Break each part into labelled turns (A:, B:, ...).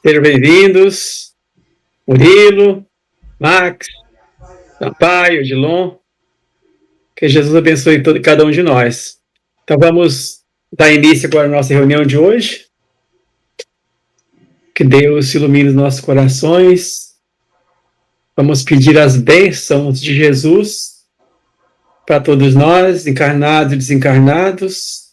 A: Sejam bem-vindos, Murilo, Max, Sampaio, Odilon. Que Jesus abençoe cada um de nós. Então vamos dar início agora à nossa reunião de hoje. Que Deus ilumine os nossos corações. Vamos pedir as bênçãos de Jesus para todos nós, encarnados e desencarnados,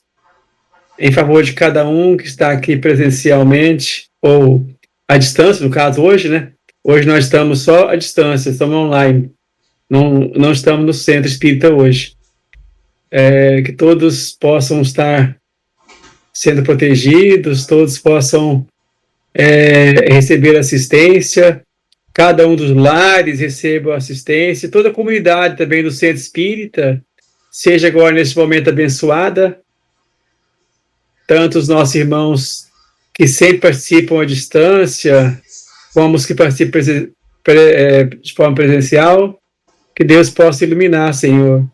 A: em favor de cada um que está aqui presencialmente ou à distância, no caso hoje, né? Hoje nós estamos só à distância, estamos online. Não estamos no centro espírita hoje. Que todos possam estar sendo protegidos, todos possam receber assistência, cada um dos lares receba assistência, toda a comunidade também do centro espírita seja agora nesse momento abençoada, tanto os nossos irmãos que sempre participam à distância, como os que participam de forma presencial. Que Deus possa iluminar, Senhor,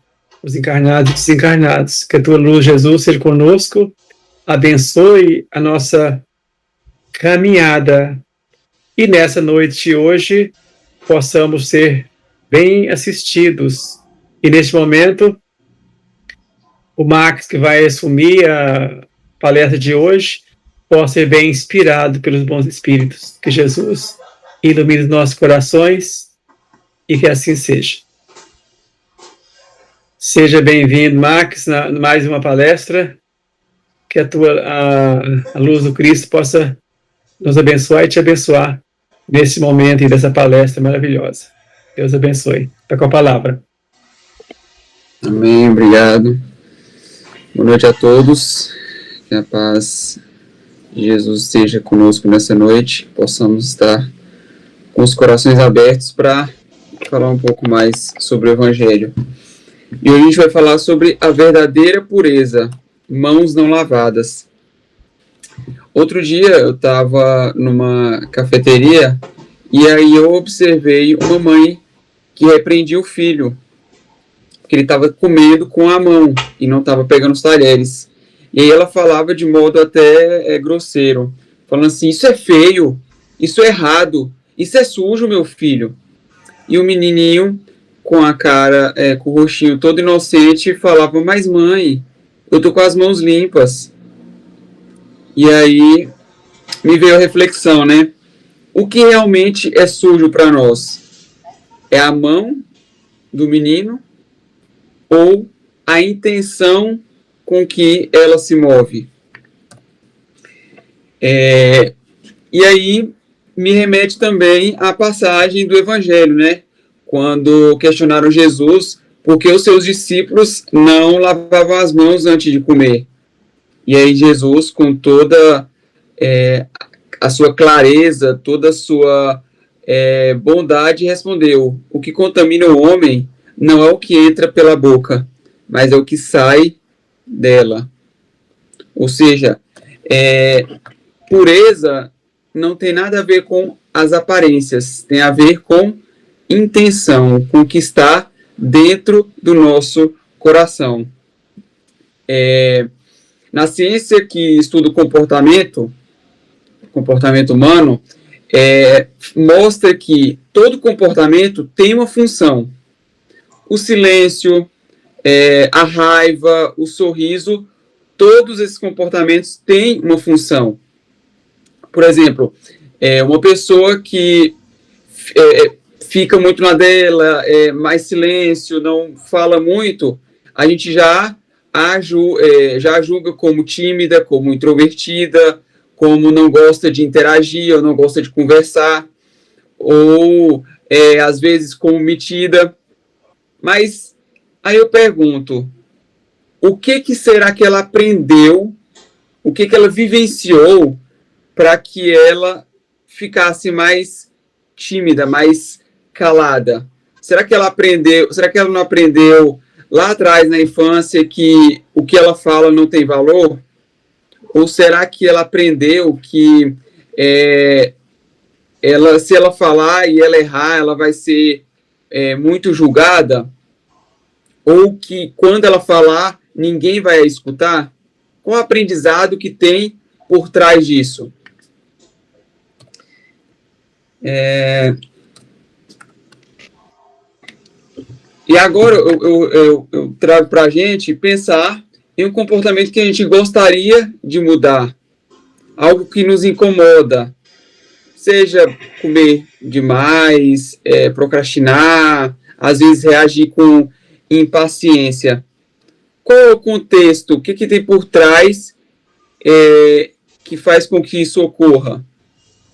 A: os encarnados e desencarnados. Que a tua luz, Jesus, seja conosco, abençoe a nossa caminhada. E nessa noite de hoje, possamos ser bem assistidos. E neste momento, o Max, que vai assumir a palestra de hoje, possa ser bem inspirado pelos bons espíritos. Que Jesus ilumine os nossos corações e que assim seja. Seja bem-vindo, Max, mais uma palestra. Que a luz do Cristo possa nos abençoar e te abençoar nesse momento e dessa palestra maravilhosa. Deus abençoe. Está com a palavra.
B: Amém, obrigado. Boa noite a todos. Que a paz de Jesus esteja conosco nessa noite. Possamos estar com os corações abertos para falar um pouco mais sobre o Evangelho. E hoje a gente vai falar sobre a verdadeira pureza, mãos não lavadas. Outro dia eu estava numa cafeteria e aí eu observei uma mãe que repreendia o filho, porque ele estava comendo com a mão e não estava pegando os talheres. E aí ela falava de modo até grosseiro, falando assim: isso é feio, isso é errado, isso é sujo, meu filho. E o menininho, com a cara, com o rostinho todo inocente, falava: mas mãe, eu tô com as mãos limpas. E aí me veio a reflexão, né? O que realmente é sujo para nós? É a mão do menino ou a intenção com que ela se move? E aí me remete também à passagem do Evangelho, né? Quando questionaram Jesus por que os seus discípulos não lavavam as mãos antes de comer. E aí Jesus, com toda a sua clareza, toda a sua bondade, respondeu: o que contamina o homem não é o que entra pela boca, mas é o que sai dela. Ou seja, pureza não tem nada a ver com as aparências, tem a ver com intenção, com o que está dentro do nosso coração. Na ciência que estuda o comportamento humano, mostra que todo comportamento tem uma função. O silêncio, a raiva, o sorriso, todos esses comportamentos têm uma função. Por exemplo, uma pessoa que fica muito na dela, mais silêncio, não fala muito, a gente já julga como tímida, como introvertida, como não gosta de interagir, ou não gosta de conversar, ou às vezes como metida. Mas aí eu pergunto, o que será que ela aprendeu, o que ela vivenciou para que ela ficasse mais tímida, mais calada? Será que ela não aprendeu lá atrás na infância que o que ela fala não tem valor? Ou será que ela aprendeu que se ela falar e ela errar, ela vai ser muito julgada? Ou que quando ela falar, ninguém vai a escutar? Qual o aprendizado que tem por trás disso? E agora eu trago para a gente pensar em um comportamento que a gente gostaria de mudar, algo que nos incomoda, seja comer demais, procrastinar, às vezes reagir com impaciência. Qual é o contexto? O que tem por trás que faz com que isso ocorra?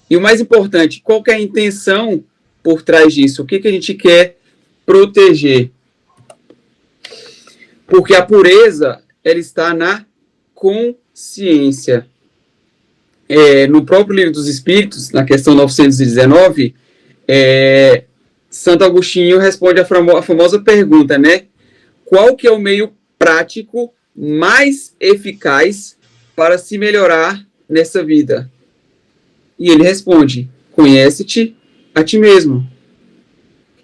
B: E o mais importante, qual que é a intenção por trás disso? O que a gente quer proteger? Porque a pureza, ela está na consciência. No próprio Livro dos Espíritos, na questão 919, Santo Agostinho responde a famosa pergunta, né? Qual que é o meio prático mais eficaz para se melhorar nessa vida? E ele responde, conhece-te a ti mesmo.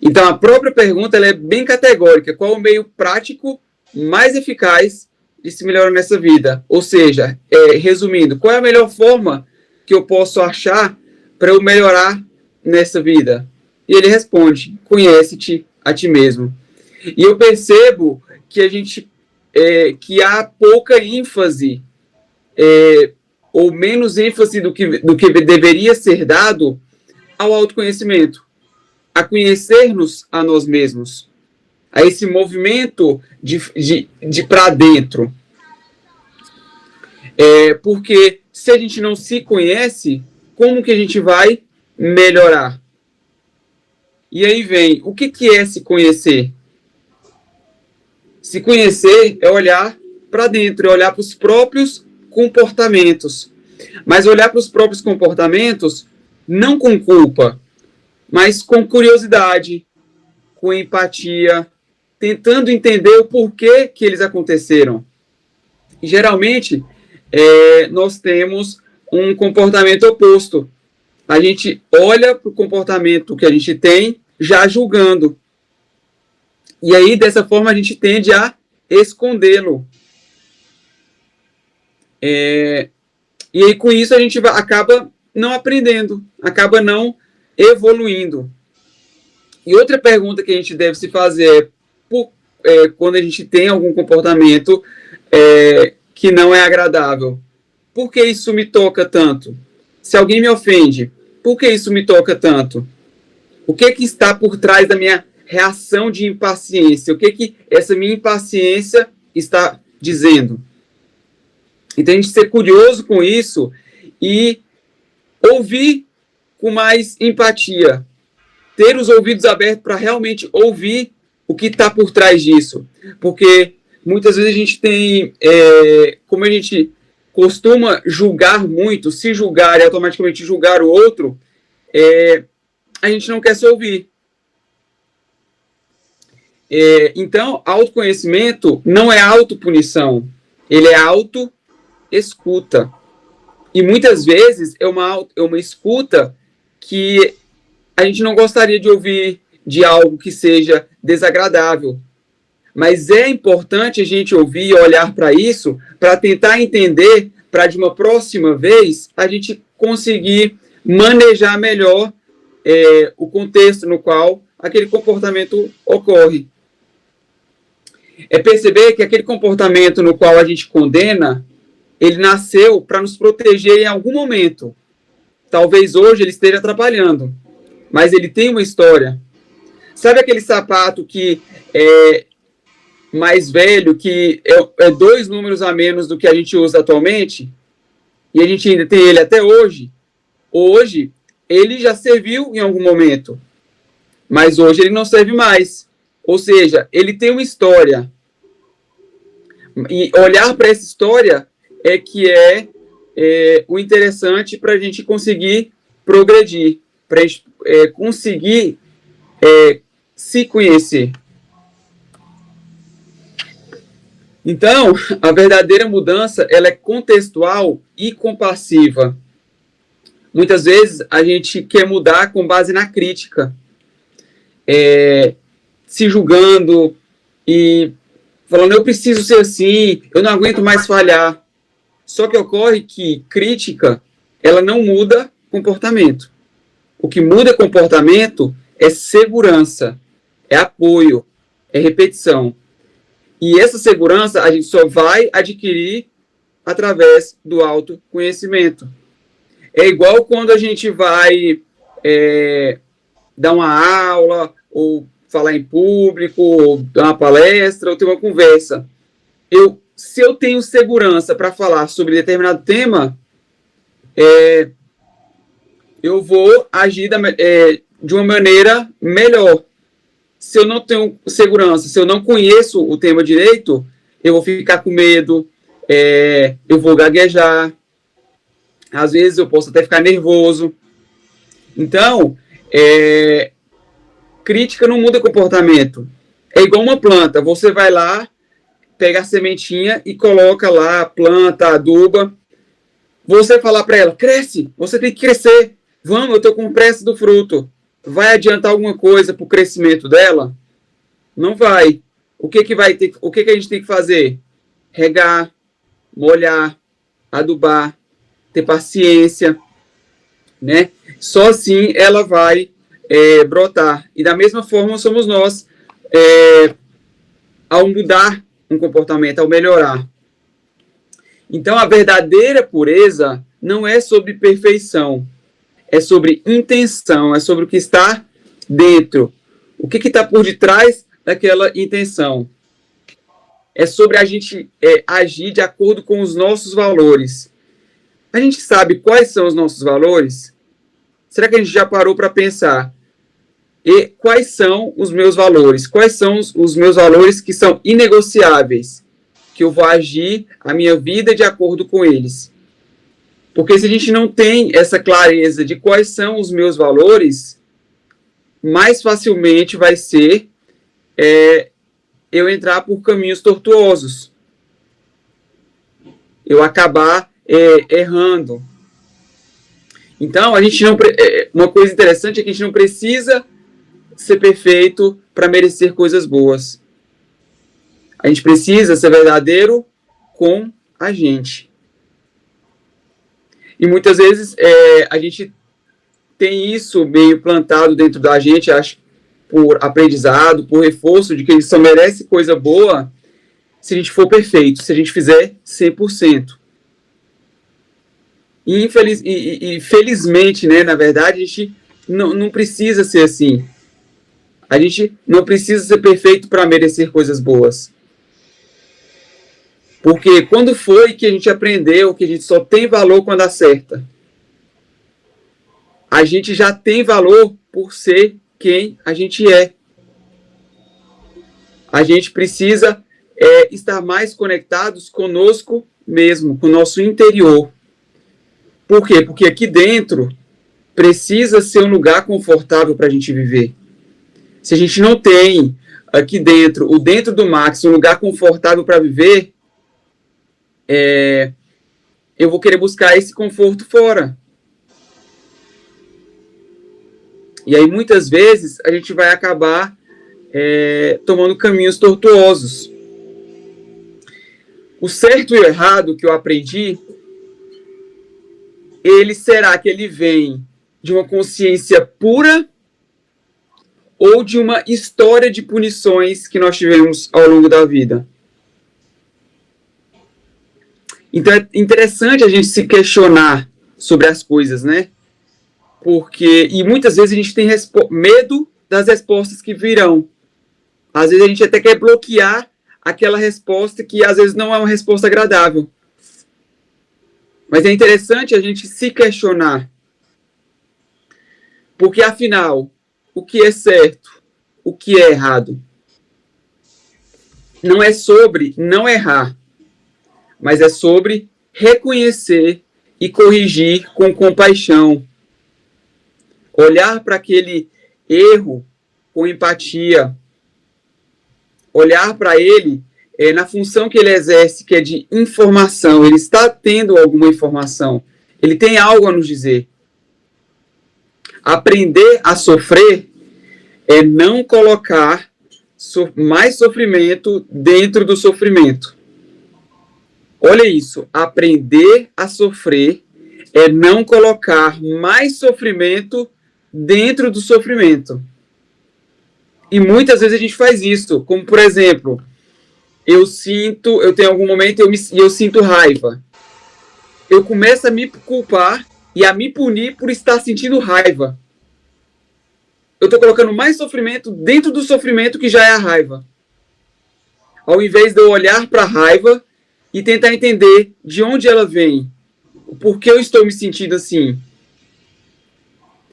B: Então, a própria pergunta ela é bem categórica. Qual o meio prático mais eficaz de se melhorar nessa vida? Ou seja, resumindo, qual é a melhor forma que eu posso achar para eu melhorar nessa vida? E ele responde, conhece-te a ti mesmo. E eu percebo que a gente que há pouca ênfase ou menos ênfase do que deveria ser dado ao autoconhecimento, a conhecer-nos a nós mesmos, a esse movimento de para dentro. Porque se a gente não se conhece, como que a gente vai melhorar? E aí vem, o que é se conhecer? Se conhecer é olhar para dentro, é olhar para os próprios comportamentos. Mas olhar para os próprios comportamentos não com culpa, mas com curiosidade, com empatia, tentando entender o porquê que eles aconteceram. E, geralmente, nós temos um comportamento oposto. A gente olha para o comportamento que a gente tem já julgando. E aí, dessa forma, a gente tende a escondê-lo. E aí, com isso, a gente acaba não aprendendo, acaba não evoluindo. E outra pergunta que a gente deve se fazer quando a gente tem algum comportamento que não é agradável. Por que isso me toca tanto? Se alguém me ofende, por que isso me toca tanto? O que está por trás da minha reação de impaciência? O que essa minha impaciência está dizendo? Então, a gente ser curioso com isso e ouvir com mais empatia. Ter os ouvidos abertos para realmente ouvir o que está por trás disso. Porque muitas vezes a gente tem, como a gente costuma julgar muito, se julgar e automaticamente julgar o outro, a gente não quer se ouvir. Então, autoconhecimento não é autopunição, ele é autoescuta. E muitas vezes é uma escuta que a gente não gostaria de ouvir de algo que seja desagradável. Mas é importante a gente ouvir e olhar para isso, para tentar entender, para de uma próxima vez a gente conseguir manejar melhor o contexto no qual aquele comportamento ocorre. É perceber que aquele comportamento no qual a gente condena, ele nasceu para nos proteger em algum momento. Talvez hoje ele esteja atrapalhando, mas ele tem uma história. Sabe aquele sapato que é mais velho, que é 2 números a menos do que a gente usa atualmente? E a gente ainda tem ele até hoje? Hoje, ele já serviu em algum momento, mas hoje ele não serve mais. Ou seja, ele tem uma história. E olhar para essa história é que o interessante para a gente conseguir progredir, para a gente conseguir se conhecer. Então, a verdadeira mudança ela é contextual e compassiva. Muitas vezes a gente quer mudar com base na crítica, se julgando e falando, eu preciso ser assim, eu não aguento mais falhar. Só que ocorre que crítica, ela não muda comportamento. O que muda comportamento é segurança, é apoio, é repetição. E essa segurança a gente só vai adquirir através do autoconhecimento. É igual quando a gente vai dar uma aula, ou falar em público, ou dar uma palestra, ou ter uma conversa. Se eu tenho segurança para falar sobre determinado tema, eu vou agir de uma maneira melhor. Se eu não tenho segurança, se eu não conheço o tema direito, eu vou ficar com medo, eu vou gaguejar, às vezes eu posso até ficar nervoso. Então, crítica não muda comportamento. É igual uma planta, você vai lá, pega a sementinha e coloca lá, planta, aduba. Você falar para ela, cresce, você tem que crescer. Vamos, eu estou com pressa do fruto. Vai adiantar alguma coisa para o crescimento dela? Não vai. O que a gente tem que fazer? Regar, molhar, adubar, ter paciência, né? Só assim ela vai brotar. E da mesma forma somos nós, ao mudar um comportamento, ao melhorar. Então, a verdadeira pureza não é sobre perfeição, é sobre intenção, é sobre o que está dentro. O que está por detrás daquela intenção? É sobre a gente agir de acordo com os nossos valores. A gente sabe quais são os nossos valores? Será que a gente já parou para pensar? E quais são os meus valores? Quais são os meus valores que são inegociáveis? Que eu vou agir a minha vida de acordo com eles. Porque se a gente não tem essa clareza de quais são os meus valores, mais facilmente vai ser eu entrar por caminhos tortuosos. Eu acabar errando. Então, uma coisa interessante é que a gente não precisa ser perfeito para merecer coisas boas. A gente precisa ser verdadeiro com a gente. E muitas vezes a gente tem isso meio plantado dentro da gente, acho, por aprendizado, por reforço de que a gente só merece coisa boa se a gente for perfeito, se a gente fizer 100%. E felizmente, né, na verdade, a gente não precisa ser assim. A gente não precisa ser perfeito para merecer coisas boas. Porque quando foi que a gente aprendeu que a gente só tem valor quando acerta? A gente já tem valor por ser quem a gente é. A gente precisa estar mais conectados conosco mesmo, com o nosso interior. Por quê? Porque aqui dentro precisa ser um lugar confortável para a gente viver. Se a gente não tem aqui dentro, o dentro do Max, um lugar confortável para viver, eu vou querer buscar esse conforto fora. E aí, muitas vezes, a gente vai acabar tomando caminhos tortuosos. O certo e o errado que eu aprendi, será que ele vem de uma consciência pura ou de uma história de punições que nós tivemos ao longo da vida? Então é interessante a gente se questionar sobre as coisas, né? E muitas vezes a gente tem medo das respostas que virão. Às vezes a gente até quer bloquear aquela resposta que às vezes não é uma resposta agradável. Mas é interessante a gente se questionar. Porque afinal, o que é certo, o que é errado? Não é sobre não errar, mas é sobre reconhecer e corrigir com compaixão. Olhar para aquele erro com empatia. Olhar para ele na função que ele exerce, que é de informação. Ele está tendo alguma informação. Ele tem algo a nos dizer. Aprender a sofrer é não colocar mais sofrimento dentro do sofrimento. Olha isso. Aprender a sofrer é não colocar mais sofrimento dentro do sofrimento. E muitas vezes a gente faz isso, como por exemplo, eu tenho algum momento e eu sinto raiva. Eu começo a me culpar e a me punir por estar sentindo raiva. Eu estou colocando mais sofrimento dentro do sofrimento que já é a raiva. Ao invés de eu olhar para a raiva e tentar entender de onde ela vem, por que eu estou me sentindo assim.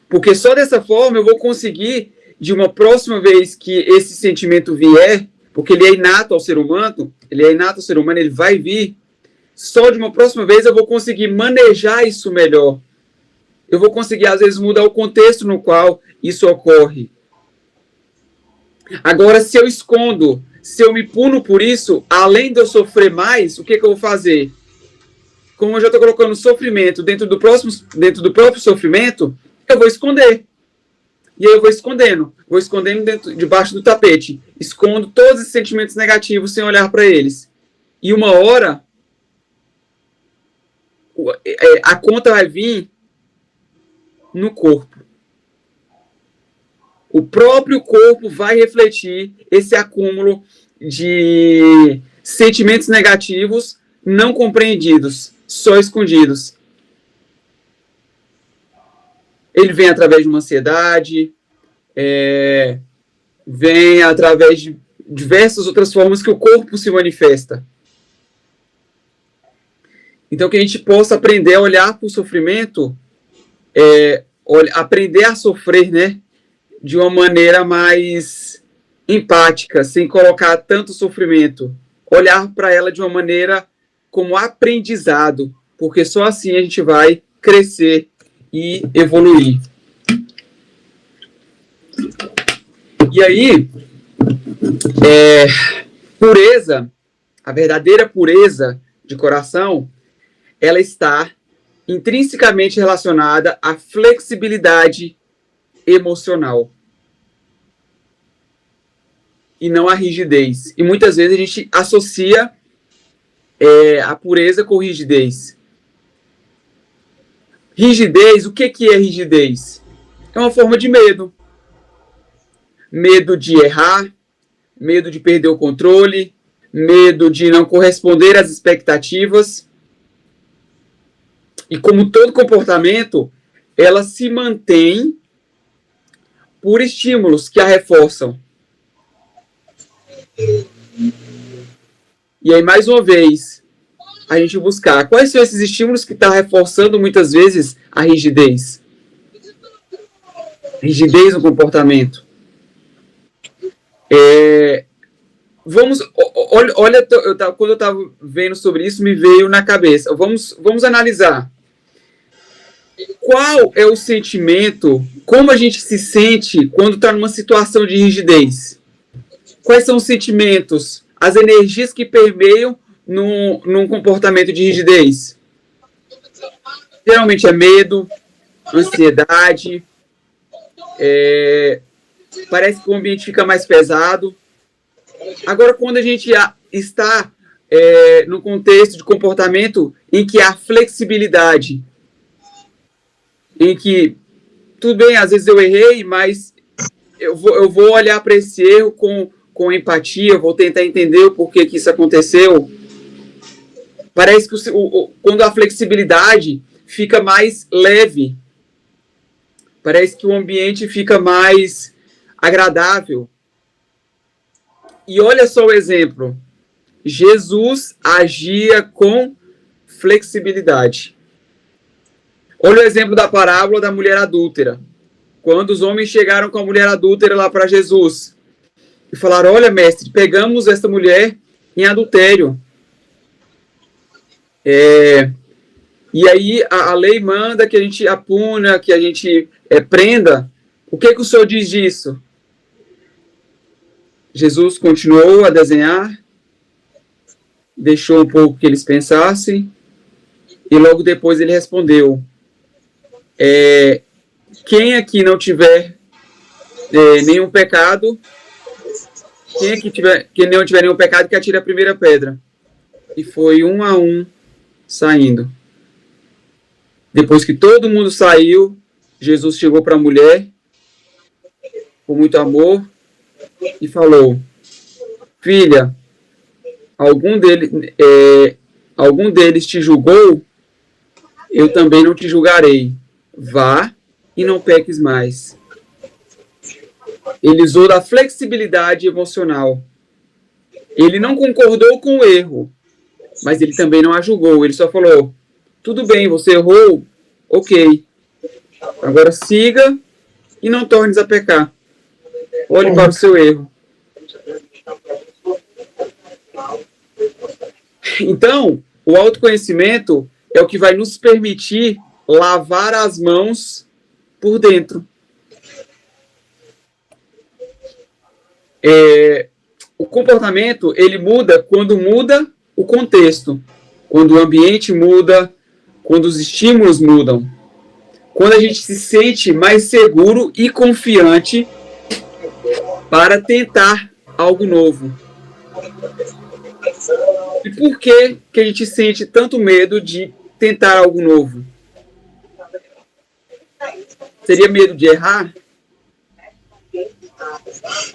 B: Porque só dessa forma eu vou conseguir, de uma próxima vez que esse sentimento vier, porque ele é inato ao ser humano, ele vai vir, só de uma próxima vez eu vou conseguir manejar isso melhor. Eu vou conseguir, às vezes, mudar o contexto no qual isso ocorre. Agora, se eu escondo, se eu me puno por isso, além de eu sofrer mais, o que eu vou fazer? Como eu já estou colocando sofrimento dentro do próprio sofrimento, eu vou esconder. E aí eu vou escondendo debaixo do tapete. Escondo todos esses sentimentos negativos sem olhar para eles. E uma hora, a conta vai vir no corpo. O próprio corpo vai refletir esse acúmulo de sentimentos negativos não compreendidos, só escondidos. Ele vem através de uma ansiedade, vem através de diversas outras formas que o corpo se manifesta. Então, que a gente possa aprender a olhar para o sofrimento, aprender a sofrer, né, de uma maneira mais empática, sem colocar tanto sofrimento. Olhar para ela de uma maneira como aprendizado, porque só assim a gente vai crescer e evoluir. E aí, pureza, a verdadeira pureza de coração, ela está intrinsecamente relacionada à flexibilidade emocional e não à rigidez. E muitas vezes a gente associa a pureza com rigidez. Rigidez, o que é rigidez? É uma forma de medo. Medo de errar, medo de perder o controle, medo de não corresponder às expectativas. E como todo comportamento, ela se mantém por estímulos que a reforçam. E aí, mais uma vez, a gente buscar quais são esses estímulos que estão reforçando muitas vezes a rigidez. Rigidez no comportamento. Quando eu estava vendo sobre isso, me veio na cabeça. Vamos analisar. Qual é o sentimento, como a gente se sente quando está numa situação de rigidez? Quais são os sentimentos, as energias que permeiam num comportamento de rigidez? Geralmente é medo, ansiedade, parece que o ambiente fica mais pesado. Agora, quando a gente está no contexto de comportamento em que há flexibilidade, em que, tudo bem, às vezes eu errei, mas eu vou olhar para esse erro com empatia, vou tentar entender o porquê que isso aconteceu. Parece que quando a flexibilidade fica mais leve, parece que o ambiente fica mais agradável. E olha só o exemplo. Jesus agia com flexibilidade. Olha o exemplo da parábola da mulher adúltera. Quando os homens chegaram com a mulher adúltera lá para Jesus e falaram: olha, mestre, pegamos esta mulher em adultério. E aí a lei manda que a gente a puna, que a gente prenda. O que o senhor diz disso? Jesus continuou a desenhar, deixou um pouco que eles pensassem, e logo depois ele respondeu: quem aqui não tiver nenhum pecado, quem não tiver nenhum pecado, que atire a primeira pedra. E foi um a um saindo. Depois que todo mundo saiu, Jesus chegou para a mulher com muito amor e falou: filha, algum deles te julgou? Eu também não te julgarei. Vá e não peques mais. Ele usou da flexibilidade emocional. Ele não concordou com o erro, mas ele também não a julgou. Ele só falou: tudo bem, você errou, ok. Agora siga e não tornes a pecar. Olhe para o seu erro. Então, o autoconhecimento é o que vai nos permitir lavar as mãos por dentro. O comportamento, ele muda quando muda o contexto, quando o ambiente muda, quando os estímulos mudam, quando a gente se sente mais seguro e confiante para tentar algo novo. E por que a gente sente tanto medo de tentar algo novo? Seria medo de errar?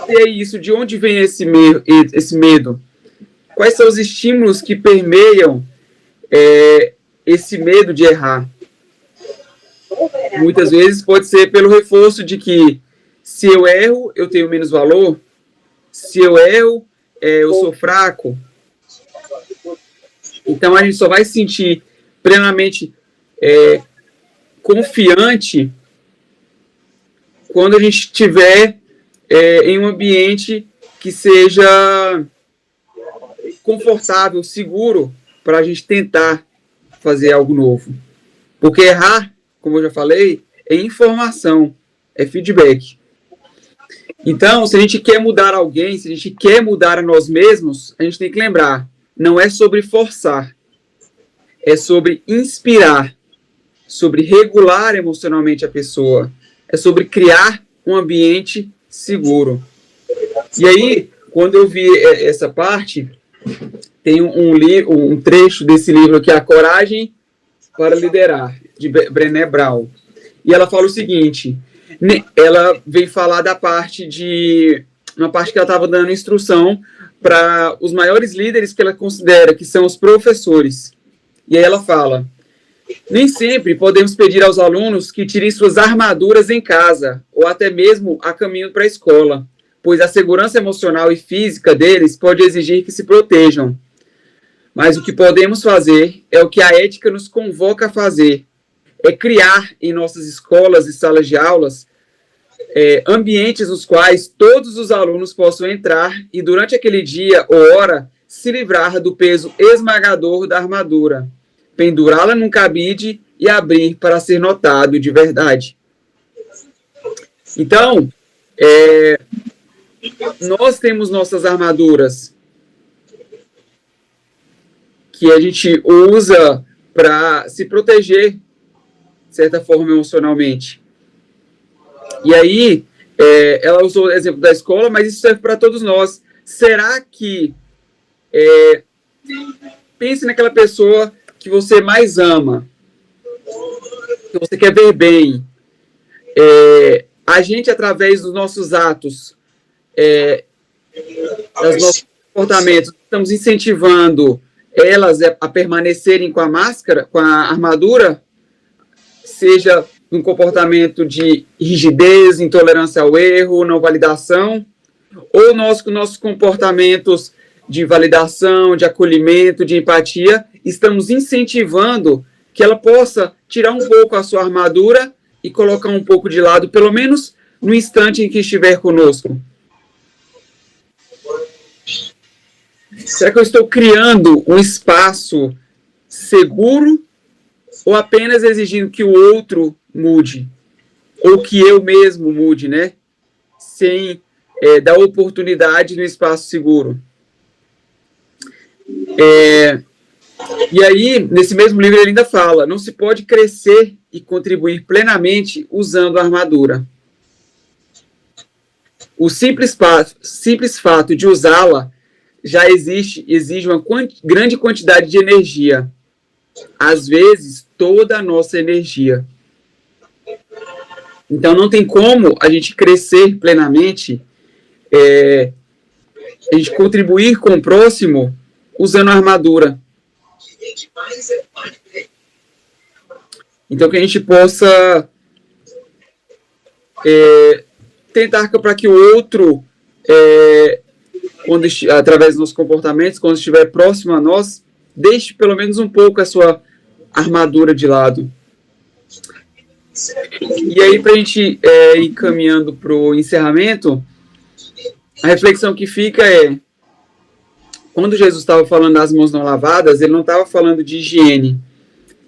B: E é isso, de onde vem esse medo? Quais são os estímulos que permeiam esse medo de errar? Muitas vezes pode ser pelo reforço de que se eu erro, eu tenho menos valor. Se eu erro, eu sou fraco. Então a gente só vai se sentir plenamente confiante quando a gente estiver em um ambiente que seja confortável, seguro, para a gente tentar fazer algo novo. Porque errar, como eu já falei, é informação, é feedback. Então, se a gente quer mudar alguém, se a gente quer mudar a nós mesmos, a gente tem que lembrar, não é sobre forçar, é sobre inspirar, sobre regular emocionalmente a pessoa, é sobre criar um ambiente seguro. E aí, quando eu vi essa parte, tem um trecho desse livro aqui, A Coragem para Liderar, de Brené Brown. E ela fala o seguinte, ela veio falar da parte uma parte que ela estava dando instrução para os maiores líderes que ela considera que são os professores. E aí ela fala: nem sempre podemos pedir aos alunos que tirem suas armaduras em casa, ou até mesmo a caminho para a escola, pois a segurança emocional e física deles pode exigir que se protejam. Mas o que podemos fazer é o que a ética nos convoca a fazer, é criar em nossas escolas e salas de aulas ambientes nos quais todos os alunos possam entrar e, durante aquele dia ou hora, se livrar do peso esmagador da armadura, pendurá-la num cabide e abrir para ser notado de verdade. Então, nós temos nossas armaduras que a gente usa para se proteger, de certa forma, emocionalmente. E aí, ela usou o exemplo da escola, mas isso serve para todos nós. Será que, pense naquela pessoa que você mais ama, que você quer ver bem, a gente, através dos nossos atos, dos nossos comportamentos, estamos incentivando elas a permanecerem com a máscara, com a armadura, seja um comportamento de rigidez, intolerância ao erro, não validação, ou nós, com nossos comportamentos de validação, de acolhimento, de empatia, estamos incentivando que ela possa tirar um pouco a sua armadura e colocar um pouco de lado, pelo menos no instante em que estiver conosco. Será que eu estou criando um espaço seguro ou apenas exigindo que o outro mude? Ou que eu mesmo mude, né? Sem dar oportunidade no espaço seguro. E aí, nesse mesmo livro, ele ainda fala: não se pode crescer e contribuir plenamente usando a armadura. O simples fato de usá-la já exige uma grande quantidade de energia. Às vezes, toda a nossa energia. Então, não tem como a gente crescer plenamente, a gente contribuir com o próximo usando a armadura. Então, que a gente possa tentar para que o outro, através dos nossos comportamentos, quando estiver próximo a nós, deixe pelo menos um pouco a sua armadura de lado. E aí, para a gente ir caminhando para o encerramento, a reflexão que fica é: quando Jesus estava falando das mãos não lavadas, ele não estava falando de higiene.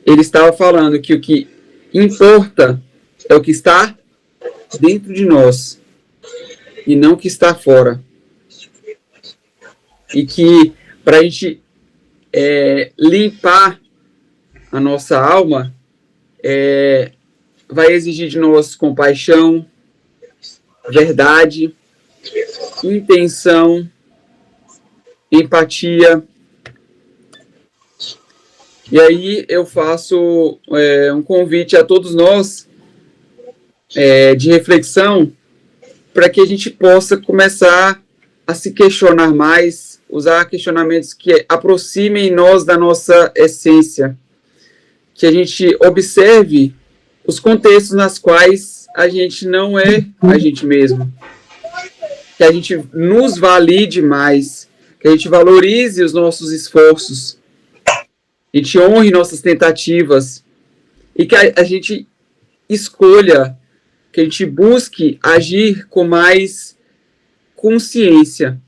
B: Ele estava falando que o que importa é o que está dentro de nós e não o que está fora. E que para a gente limpar a nossa alma, vai exigir de nós compaixão, verdade, intenção, empatia. E aí eu faço um convite a todos nós de reflexão para que a gente possa começar a se questionar mais, usar questionamentos que aproximem nós da nossa essência, que a gente observe os contextos nos quais a gente não é a gente mesmo, que a gente nos valide mais, que a gente valorize os nossos esforços, a gente honre nossas tentativas e que a gente escolha, que a gente busque agir com mais consciência,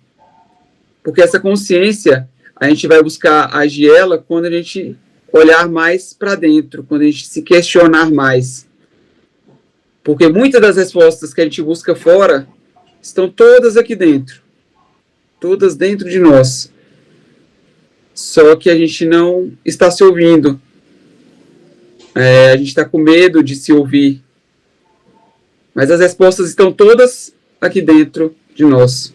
B: porque essa consciência a gente vai buscar agir ela quando a gente olhar mais para dentro, quando a gente se questionar mais, porque muitas das respostas que a gente busca fora estão todas aqui dentro, todas dentro de nós. Só que a gente não está se ouvindo. A gente está com medo de se ouvir. Mas as respostas estão todas aqui dentro de nós.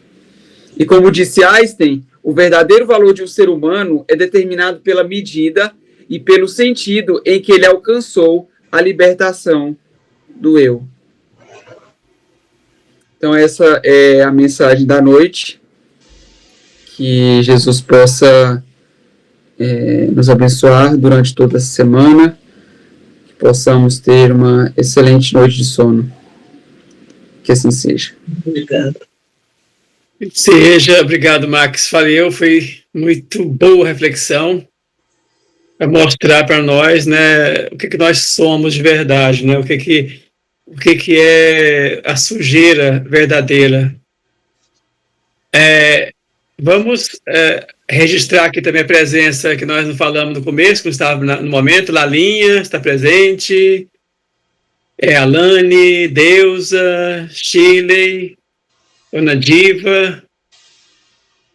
B: E como disse Einstein, o verdadeiro valor de um ser humano é determinado pela medida e pelo sentido em que ele alcançou a libertação do eu. Então essa é a mensagem da noite. Que Jesus possa nos abençoar durante toda essa semana, que possamos ter uma excelente noite de sono. Que assim seja.
C: Obrigado.
A: Seja, obrigado, Max. Foi muito boa a reflexão para mostrar para nós, né, o que nós somos de verdade, né, o que é a sujeira verdadeira. Vamos registrar aqui também a presença que nós não falamos no começo, que não estava no momento. Lalinha está presente, Alane, Deusa, Shirley, Dona Diva.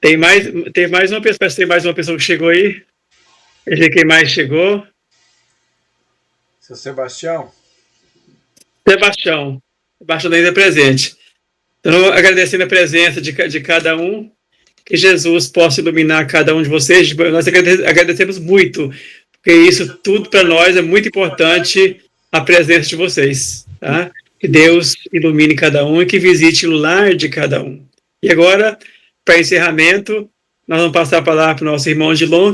A: Tem mais uma pessoa, parece que tem mais uma pessoa que chegou aí. Veja quem mais chegou.
C: Seu Sebastião.
A: Sebastião ainda é presente. Então, agradecendo a presença de cada um, que Jesus possa iluminar cada um de vocês. Nós agradecemos muito, porque isso tudo para nós é muito importante, a presença de vocês. Tá? Que Deus ilumine cada um e que visite o lar de cada um. E agora, para encerramento, nós vamos passar a palavra para o nosso irmão Gilon,